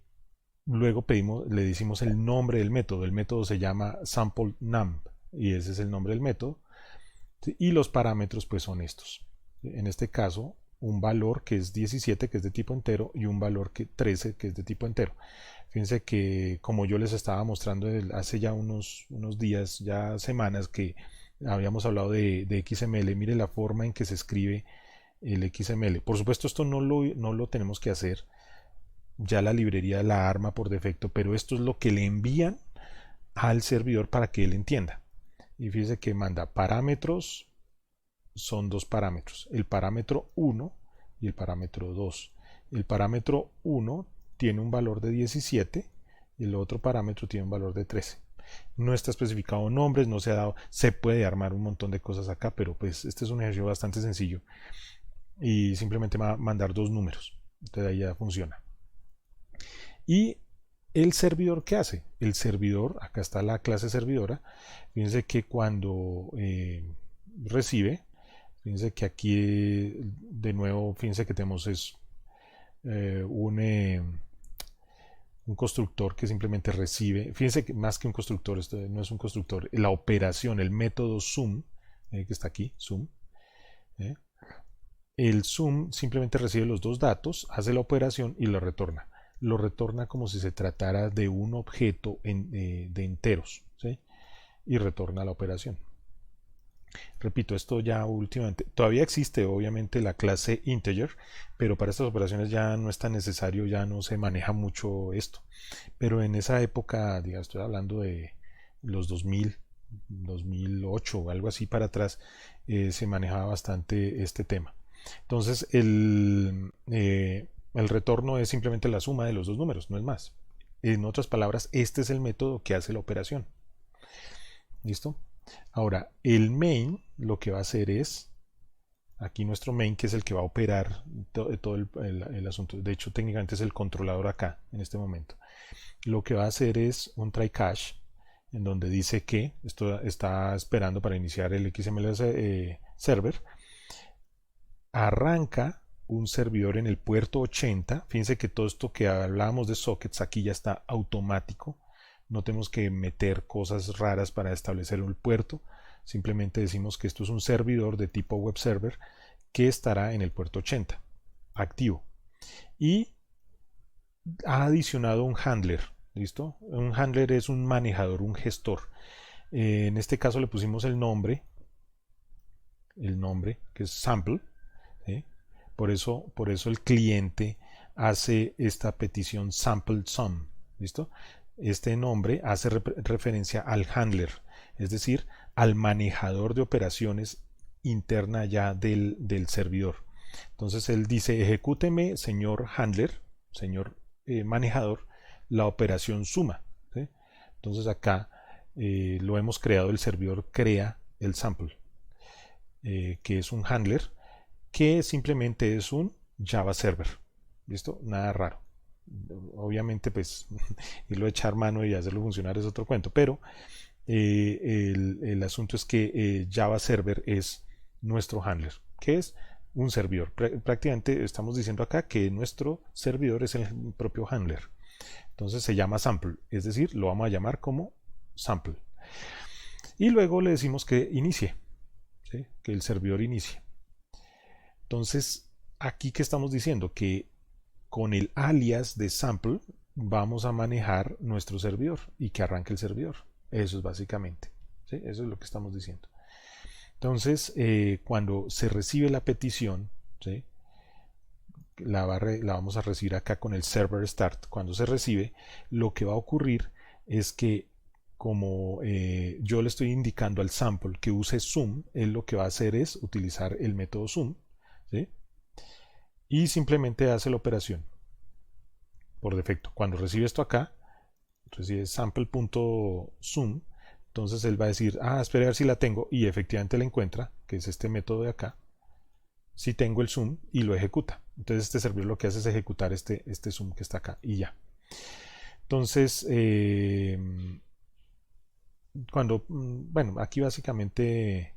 luego le decimos el nombre del método. El método se llama sample_num y ese es el nombre del método. Y los parámetros pues son estos. En este caso, un valor que es 17, que es de tipo entero, y un valor 13, que es de tipo entero. Fíjense que como yo les estaba mostrando hace ya unos días, ya semanas, que habíamos hablado de XML, mire la forma en que se escribe el XML. Por supuesto, esto no lo tenemos que hacer, ya la librería la arma por defecto, pero esto es lo que le envían al servidor para que él entienda. Y fíjese que manda parámetros son dos parámetros, el parámetro 1 y el parámetro 2. El parámetro 1 tiene un valor de 17 y el otro parámetro tiene un valor de 13. No está especificado nombres, no se ha dado, se puede armar un montón de cosas acá, pero pues este es un ejercicio bastante sencillo y simplemente va a mandar dos números, entonces ahí ya funciona. Y el servidor, ¿qué hace? El servidor, acá está la clase servidora, fíjense que cuando recibe, fíjense que aquí de nuevo, fíjense que tenemos es un constructor que simplemente recibe, fíjense que más que un constructor, esto no es un constructor, la operación, el método sum, que está aquí, sum, el sum simplemente recibe los dos datos, hace la operación y lo retorna. Lo retorna como si se tratara de un objeto de enteros, ¿sí? Y retorna la operación. Repito, esto ya últimamente, todavía existe obviamente la clase integer, pero para estas operaciones ya no es tan necesario, ya no se maneja mucho esto. Pero en esa época, digamos, estoy hablando de los 2000, 2008 o algo así para atrás, se manejaba bastante este tema. Entonces, el retorno es simplemente la suma de los dos números, no es más. En otras palabras, este es el método que hace la operación. ¿Listo? Ahora, el main lo que va a hacer es, aquí nuestro main, que es el que va a operar todo el asunto. De hecho, técnicamente es el controlador acá, en este momento. Lo que va a hacer es un try catch, en donde dice que esto está esperando para iniciar el XML server. Arranca un servidor en el puerto 80. Fíjense que todo esto que hablábamos de sockets aquí ya está automático. No tenemos que meter cosas raras para establecer el puerto. Simplemente decimos que esto es un servidor de tipo web server que estará en el puerto 80, activo. Y ha adicionado un handler. ¿Listo? Un handler es un manejador, un gestor. En este caso le pusimos el nombre que es sample. ¿Sí? Por eso el cliente hace esta petición sample sum. ¿Listo? Este nombre hace referencia al handler, es decir, al manejador de operaciones interna ya del servidor. Entonces él dice, ejecúteme, señor handler, señor manejador, la operación suma. ¿Sí? Entonces acá lo hemos creado, el servidor crea el sample, que es un handler, que simplemente es un Java Server. ¿Listo? Nada raro. Obviamente, pues, irlo a echar mano y hacerlo funcionar es otro cuento, pero el asunto es que Java Server es nuestro handler, que es un servidor. Prácticamente estamos diciendo acá que nuestro servidor es el propio handler. Entonces se llama sample, es decir, lo vamos a llamar como sample. Y luego le decimos que inicie, ¿sí? Que el servidor inicie. Entonces, aquí que estamos diciendo que con el alias de sample vamos a manejar nuestro servidor y que arranque el servidor. Eso es básicamente, ¿sí? Eso es lo que estamos diciendo. Entonces, cuando se recibe la petición, ¿sí? la vamos a recibir acá con el server start. Cuando se recibe, lo que va a ocurrir es que como yo le estoy indicando al sample que use sum, él lo que va a hacer es utilizar el método sum, ¿sí? Y simplemente hace la operación por defecto. Cuando recibe esto acá, recibe sample.sum, entonces él va a decir, espera a ver si la tengo, y efectivamente la encuentra, que es este método de acá. Si tengo el sum, y lo ejecuta. Entonces este servidor lo que hace es ejecutar este sum que está acá, y ya. Entonces, bueno, aquí básicamente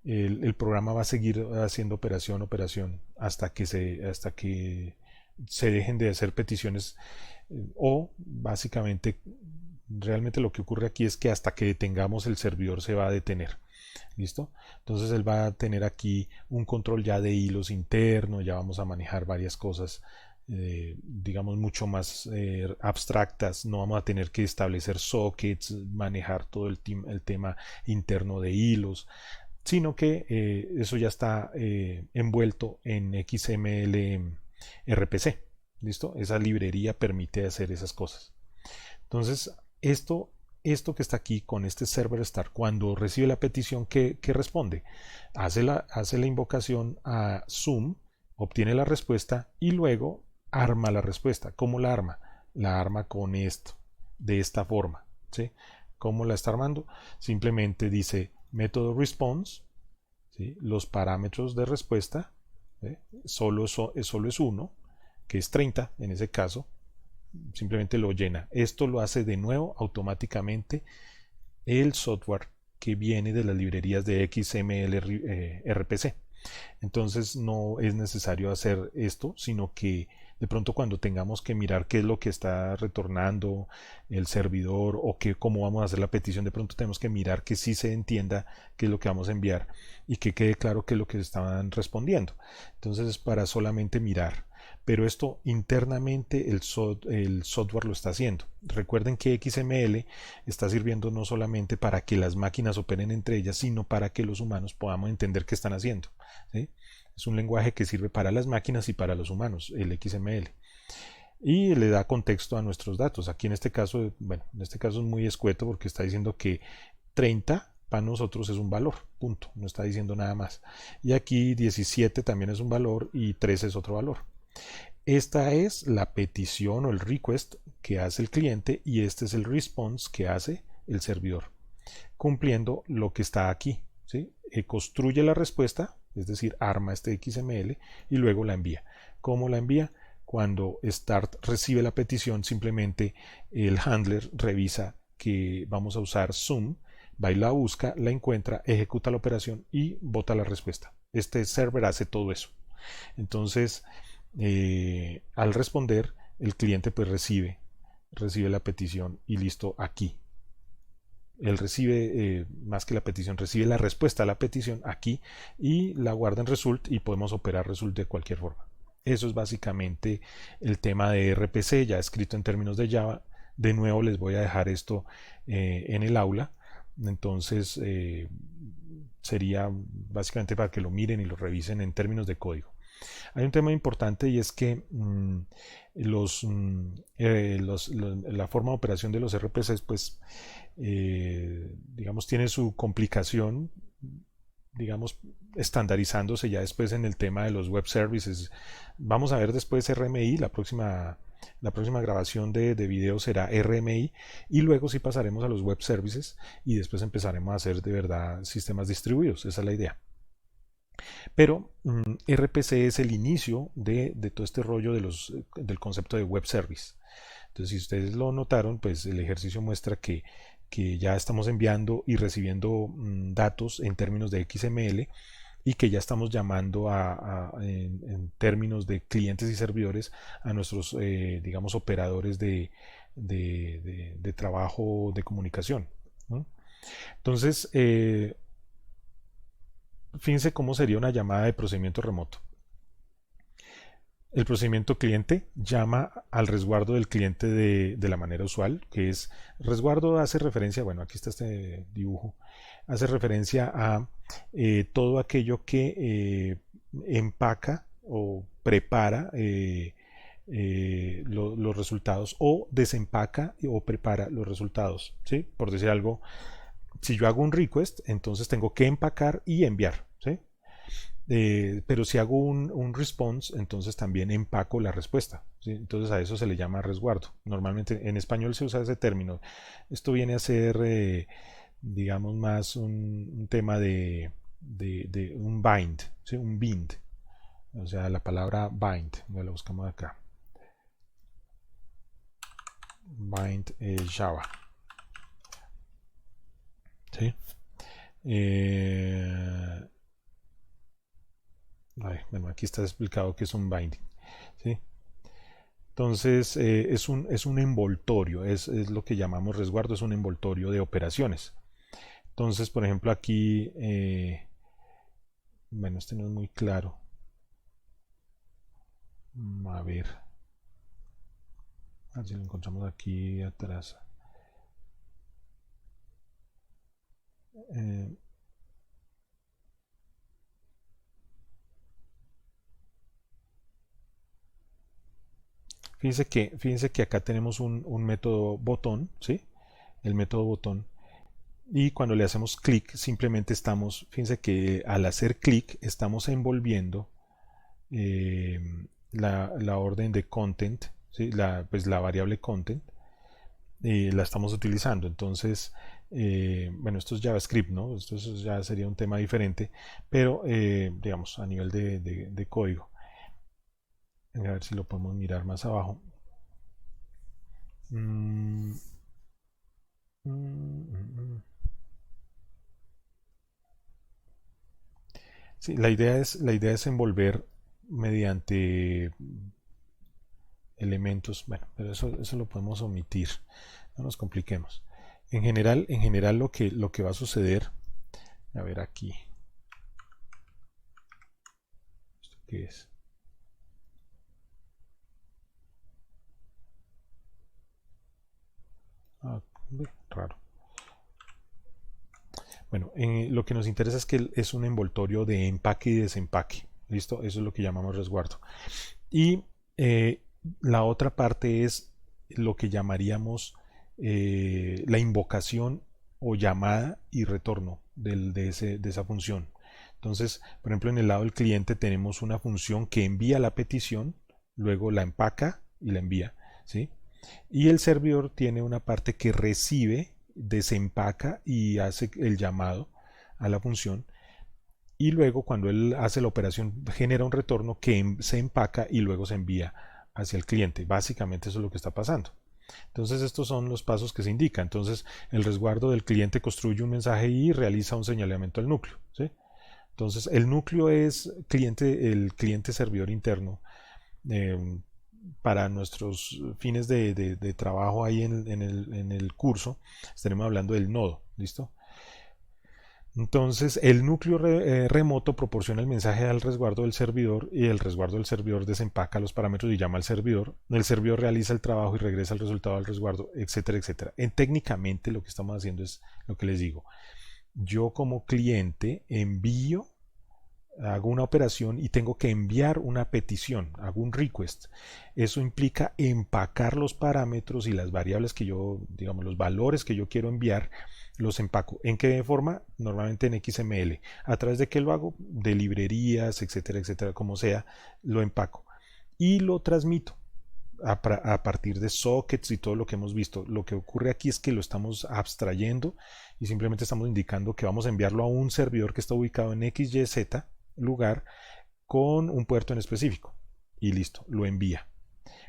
el programa va a seguir haciendo operación hasta que se dejen de hacer peticiones, o básicamente realmente lo que ocurre aquí es que hasta que detengamos el servidor se va a detener. ¿Listo? Entonces él va a tener aquí un control ya de hilos internos, ya vamos a manejar varias cosas digamos mucho más abstractas, no vamos a tener que establecer sockets, manejar todo el tema interno de hilos, sino que eso ya está envuelto en XML RPC. ¿Listo? Esa librería permite hacer esas cosas. Entonces, esto esto que está aquí con este server start, cuando recibe la petición, ¿qué responde? Hace la invocación a Zoom, obtiene la respuesta y luego arma la respuesta. ¿Cómo la arma? La arma con esto, de esta forma, ¿sí? ¿Cómo la está armando? Simplemente dice método response, ¿sí? Los parámetros de respuesta, ¿sí? Solo es uno, que es 30 en ese caso, simplemente lo llena. Esto lo hace de nuevo automáticamente el software que viene de las librerías de XML RPC. Entonces no es necesario hacer esto, sino que de pronto cuando tengamos que mirar qué es lo que está retornando el servidor o cómo vamos a hacer la petición, de pronto tenemos que mirar que sí se entienda qué es lo que vamos a enviar y que quede claro qué es lo que estaban respondiendo. Entonces es para solamente mirar. Pero esto internamente el software lo está haciendo. Recuerden que XML está sirviendo no solamente para que las máquinas operen entre ellas, sino para que los humanos podamos entender qué están haciendo, ¿sí? Es un lenguaje que sirve para las máquinas y para los humanos, el XML. Y le da contexto a nuestros datos. Aquí en este caso, bueno, en este caso es muy escueto porque está diciendo que 30 para nosotros es un valor, punto. No está diciendo nada más. Y aquí 17 también es un valor y 13 es otro valor. Esta es la petición o el request que hace el cliente y este es el response que hace el servidor, cumpliendo lo que está aquí, ¿sí? Construye la respuesta, es decir, arma este XML y luego la envía. ¿Cómo la envía? Cuando Start recibe la petición, simplemente el handler revisa que vamos a usar Zoom, va y la busca, la encuentra, ejecuta la operación y bota la respuesta. Este server hace todo eso. Entonces, al responder, el cliente pues recibe la petición y listo, aquí él recibe, más que la petición, recibe la respuesta a la petición aquí y la guarda en result y podemos operar result de cualquier forma. Eso es básicamente el tema de RPC ya escrito en términos de Java. De nuevo les voy a dejar esto en el aula, entonces sería básicamente para que lo miren y lo revisen en términos de código. Hay un tema importante y es que la forma de operación de los RPCs, pues, digamos, tiene su complicación, digamos, estandarizándose ya después en el tema de los web services. Vamos a ver después RMI, la próxima grabación de video será RMI y luego sí pasaremos a los web services y después empezaremos a hacer de verdad sistemas distribuidos. Esa es la idea. Pero RPC es el inicio de todo este rollo del concepto de web service. Entonces, si ustedes lo notaron, pues el ejercicio muestra que ya estamos enviando y recibiendo datos en términos de XML y que ya estamos llamando en términos de clientes y servidores a nuestros, digamos, operadores de trabajo de comunicación, ¿no? Entonces, fíjense cómo sería una llamada de procedimiento remoto. El procedimiento cliente llama al resguardo del cliente de la manera usual, que es resguardo hace referencia, bueno, aquí está este dibujo, hace referencia a todo aquello que empaca o prepara los resultados o desempaca o prepara los resultados, ¿sí? Por decir algo, si yo hago un request, entonces tengo que empacar y enviar, ¿sí? Pero si hago un response, entonces también empaco la respuesta, ¿sí? Entonces a eso se le llama resguardo. Normalmente en español se usa ese término. Esto viene a ser, digamos, más un tema de un bind, ¿sí? Un bind. O sea, la palabra bind, ya la buscamos acá. Bind Java. ¿Sí? Bueno, aquí está explicado que es un binding, ¿sí? Entonces es un envoltorio, es lo que llamamos resguardo, es un envoltorio de operaciones. Entonces, por ejemplo, aquí, bueno, este no es muy claro. A ver si lo encontramos aquí atrás. Eh, fíjense que acá tenemos un método botón, ¿sí? el método botón, y cuando le hacemos clic simplemente estamos, fíjense que al hacer clic estamos envolviendo eh, la orden de content, ¿sí? Pues la variable content, la estamos utilizando. Entonces, bueno, esto es JavaScript, ¿no? Esto ya sería un tema diferente, pero digamos a nivel de código. A ver si lo podemos mirar más abajo. Mm, mm, mm. Sí, la idea es envolver mediante elementos, bueno, pero eso lo podemos omitir, no nos compliquemos. En general lo que va a suceder, a ver aquí, ¿esto qué es? Ah, raro. Bueno, lo que nos interesa es que es un envoltorio de empaque y desempaque. ¿Listo? Eso es lo que llamamos resguardo. Y eh, la otra parte es lo que llamaríamos la invocación o llamada y retorno de esa función. Entonces, por ejemplo, en el lado del cliente tenemos una función que envía la petición, luego la empaca y la envía, ¿sí? Y el servidor tiene una parte que recibe, desempaca y hace el llamado a la función. Y luego cuando él hace la operación genera un retorno que se empaca y luego se envía hacia el cliente. Básicamente eso es lo que está pasando. Entonces estos son los pasos que se indican. Entonces el resguardo del cliente construye un mensaje y realiza un señalamiento al núcleo, ¿sí? Entonces el núcleo es el cliente servidor interno. eh, para nuestros fines de trabajo ahí en el curso, estaremos hablando del nodo, ¿listo? Entonces, el núcleo remoto proporciona el mensaje al resguardo del servidor y el resguardo del servidor desempaca los parámetros y llama al servidor. El servidor realiza el trabajo y regresa el resultado al resguardo, etcétera, etcétera. Técnicamente lo que estamos haciendo es lo que les digo. Yo como cliente envío, hago una operación y tengo que enviar una petición, hago un request. Eso implica empacar los parámetros y las variables que yo, digamos, los valores que yo quiero enviar, los empaco. ¿En qué forma? Normalmente en XML. ¿A través de qué lo hago? De librerías, etcétera, etcétera, como sea, lo empaco. Y lo transmito a partir de sockets y todo lo que hemos visto. Lo que ocurre aquí es que lo estamos abstrayendo y simplemente estamos indicando que vamos a enviarlo a un servidor que está ubicado en XYZ lugar con un puerto en específico. Y listo, lo envía.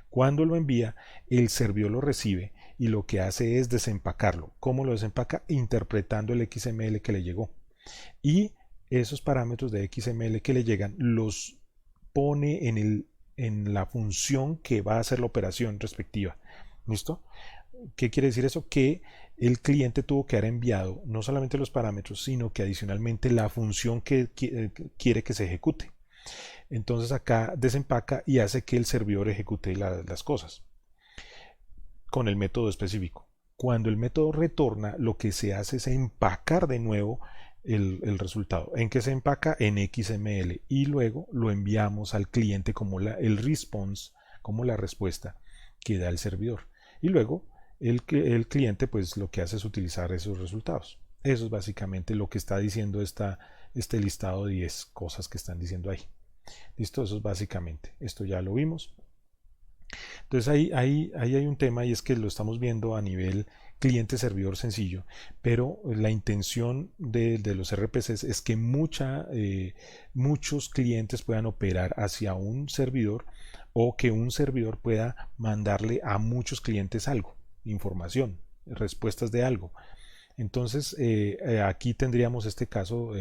Cuando lo envía, el servidor lo recibe y lo que hace es desempacarlo. ¿Cómo lo desempaca? Interpretando el XML que le llegó. Y esos parámetros de XML que le llegan los pone en la función que va a hacer la operación respectiva. ¿Listo? ¿Qué quiere decir eso? Que el cliente tuvo que haber enviado no solamente los parámetros, sino que adicionalmente la función que quiere que se ejecute. Entonces acá desempaca y hace que el servidor ejecute las cosas con el método específico. Cuando el método retorna, lo que se hace es empacar de nuevo el resultado. ¿En qué se empaca? En XML y luego lo enviamos al cliente como el response, como la respuesta que da el servidor. Y luego el cliente pues lo que hace es utilizar esos resultados. Eso es básicamente lo que está diciendo este listado de 10 cosas que están diciendo ahí. Listo, eso es básicamente. Esto ya lo vimos. Entonces ahí hay un tema y es que lo estamos viendo a nivel cliente-servidor sencillo, pero la intención de los RPCs es que muchos clientes puedan operar hacia un servidor o que un servidor pueda mandarle a muchos clientes algo, información, respuestas de algo. Entonces aquí tendríamos este caso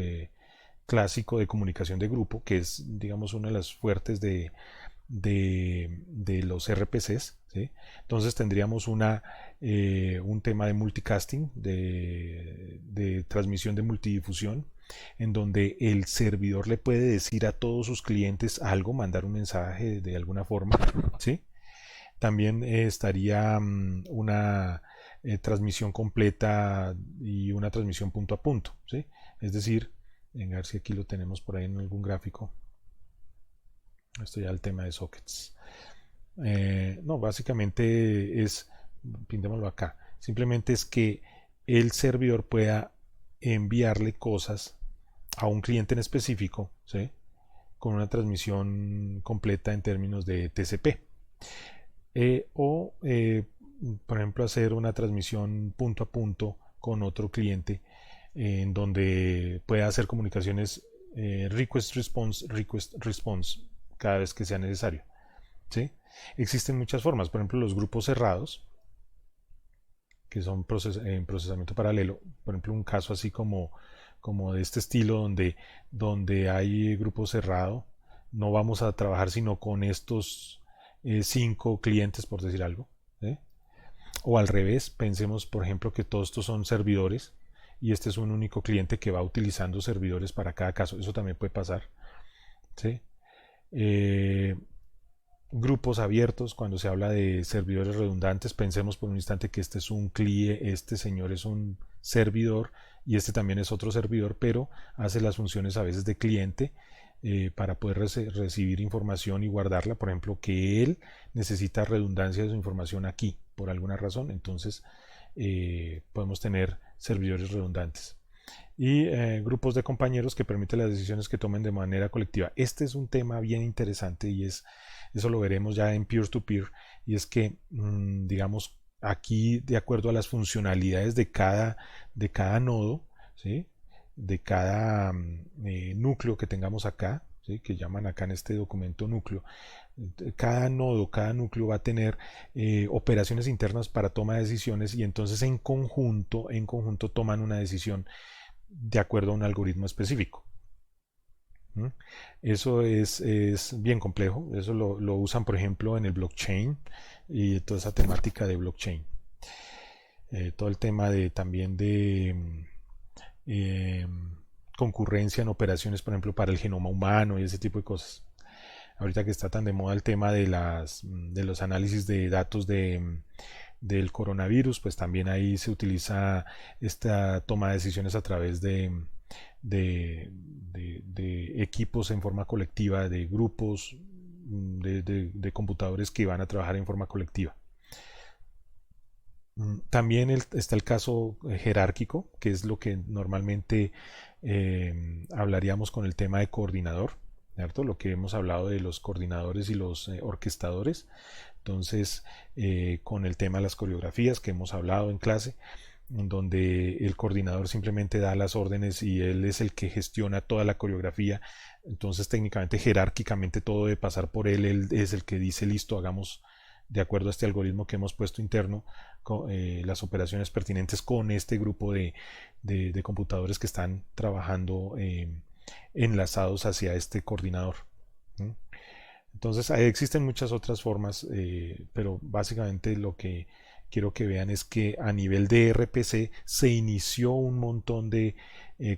clásico de comunicación de grupo, que es, digamos, una de las fuertes de los RPCs, ¿sí? Entonces tendríamos un tema de multicasting, de transmisión de multidifusión, en donde el servidor le puede decir a todos sus clientes algo, mandar un mensaje de alguna forma, ¿sí? También estaría una transmisión completa y una transmisión punto a punto, ¿sí? Es decir, a ver si aquí lo tenemos por ahí en algún gráfico. Esto ya el tema de sockets. No, básicamente es, pintémoslo acá. simplemente es que el servidor pueda enviarle cosas a un cliente en específico, ¿sí? Con una transmisión completa en términos de TCP. Por ejemplo, hacer una transmisión punto a punto con otro cliente en donde pueda hacer comunicaciones request response cada vez que sea necesario, ¿sí? Existen muchas formas, por ejemplo, los grupos cerrados, que son en procesamiento paralelo. Por ejemplo, un caso así como de este estilo donde hay grupo cerrado, no vamos a trabajar sino con estos 5 clientes, por decir algo, ¿eh? O al revés, pensemos por ejemplo que todos estos son servidores y este es un único cliente que va utilizando servidores para cada caso. Eso también puede pasar, ¿sí? Eh, Grupos abiertos, cuando se habla de servidores redundantes, pensemos por un instante que este es un CLIE, este señor es un servidor y este también es otro servidor, pero hace las funciones a veces de cliente para poder recibir información y guardarla. Por ejemplo, que él necesita redundancia de su información aquí por alguna razón, entonces podemos tener servidores redundantes y grupos de compañeros que permiten las decisiones que tomen de manera colectiva. Este es un tema bien interesante y eso lo veremos ya en peer-to-peer, y es que, digamos, aquí de acuerdo a las funcionalidades de cada nodo, ¿sí? De cada núcleo que tengamos acá, ¿sí? Que llaman acá en este documento núcleo, cada nodo, cada núcleo va a tener operaciones internas para toma de decisiones y entonces en conjunto toman una decisión de acuerdo a un algoritmo específico. ¿Mm? Eso es bien complejo, eso lo usan por ejemplo en el blockchain y toda esa temática de blockchain. Todo el tema también de eh, concurrencia en operaciones, por ejemplo, para el genoma humano y ese tipo de cosas. Ahorita que está tan de moda el tema de los análisis de datos del coronavirus, pues también ahí se utiliza esta toma de decisiones a través de equipos en forma colectiva, de grupos de computadores que van a trabajar en forma colectiva. También está el caso jerárquico, que es lo que normalmente hablaríamos con el tema de coordinador, ¿cierto? Lo que hemos hablado de los coordinadores y los orquestadores. Entonces, con el tema de las coreografías que hemos hablado en clase, en donde el coordinador simplemente da las órdenes y él es el que gestiona toda la coreografía. Entonces, técnicamente, jerárquicamente, todo debe pasar por él. Él es el que dice, listo, hagamos de acuerdo a este algoritmo que hemos puesto interno las operaciones pertinentes con este grupo de computadores que están trabajando enlazados hacia este coordinador. Entonces existen muchas otras formas, pero básicamente lo que quiero que vean es que a nivel de RPC se inició un montón de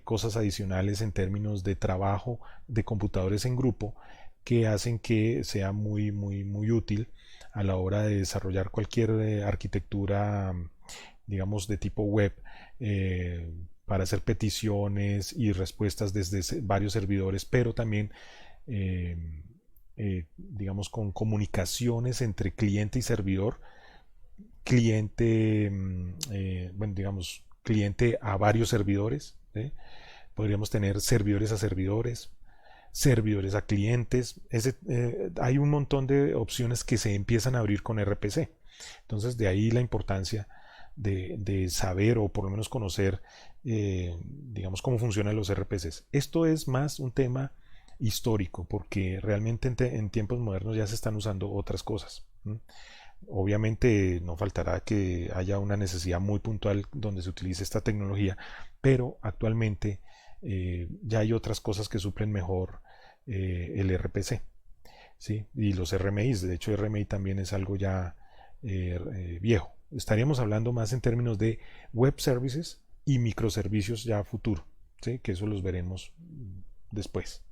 cosas adicionales en términos de trabajo de computadores en grupo que hacen que sea muy, muy, muy útil a la hora de desarrollar cualquier arquitectura, digamos, de tipo web, para hacer peticiones y respuestas desde varios servidores, pero también, digamos, con comunicaciones entre cliente y servidor, cliente, bueno, digamos, cliente a varios servidores, ¿sí? Podríamos tener servidores a servidores, servidores a clientes. Hay un montón de opciones que se empiezan a abrir con RPC. Entonces, de ahí la importancia de saber o por lo menos conocer, digamos, cómo funcionan los RPCs. Esto es más un tema histórico porque realmente en tiempos modernos ya se están usando otras cosas. Obviamente no faltará que haya una necesidad muy puntual donde se utilice esta tecnología, pero actualmente ya hay otras cosas que suplen mejor el RPC, ¿sí? Y los RMIs. De hecho, RMI también es algo ya viejo. Estaríamos hablando más en términos de web services y microservicios ya a futuro, ¿sí? Que eso los veremos después.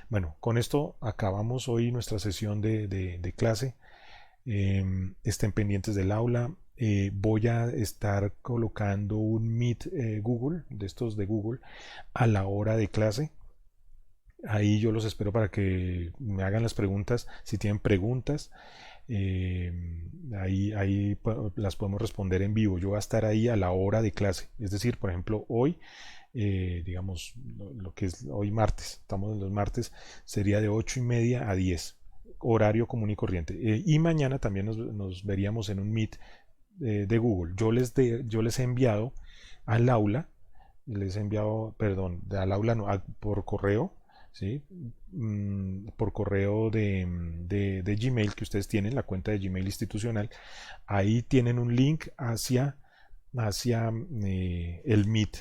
Bueno, con esto acabamos hoy nuestra sesión de clase. Estén pendientes del aula. Voy a estar colocando un Meet Google, de estos de Google, a la hora de clase. Ahí yo los espero para que me hagan las preguntas, si tienen preguntas. las podemos responder en vivo. Yo voy a estar ahí a la hora de clase. Es decir, por ejemplo, hoy, digamos, lo que es hoy martes, estamos en los martes, sería de 8:30 a 10, horario común y corriente. Y mañana también nos veríamos en un Meet de Google. Yo les he enviado al aula, les he enviado, perdón, al aula no, por correo, ¿sí? Por correo de Gmail que ustedes tienen, la cuenta de Gmail institucional. Ahí tienen un link hacia el Meet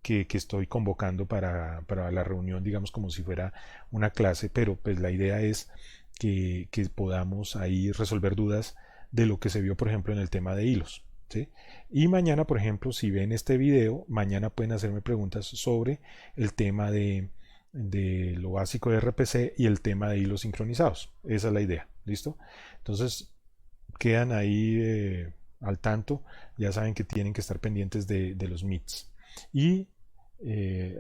que estoy convocando para la reunión, digamos como si fuera una clase, pero pues la idea es que podamos ahí resolver dudas de lo que se vio, por ejemplo, en el tema de hilos. ¿Sí? Y mañana, por ejemplo, si ven este video, mañana pueden hacerme preguntas sobre el tema de lo básico de RPC y el tema de hilos sincronizados. Esa es la idea. ¿Listo? Entonces, quedan ahí al tanto. Ya saben que tienen que estar pendientes de los meets. Y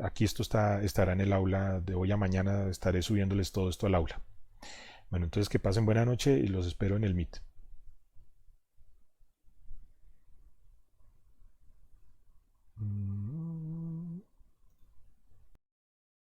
aquí esto estará en el aula de hoy a mañana. Estaré subiéndoles todo esto al aula. Bueno, entonces que pasen buena noche y los espero en el meet.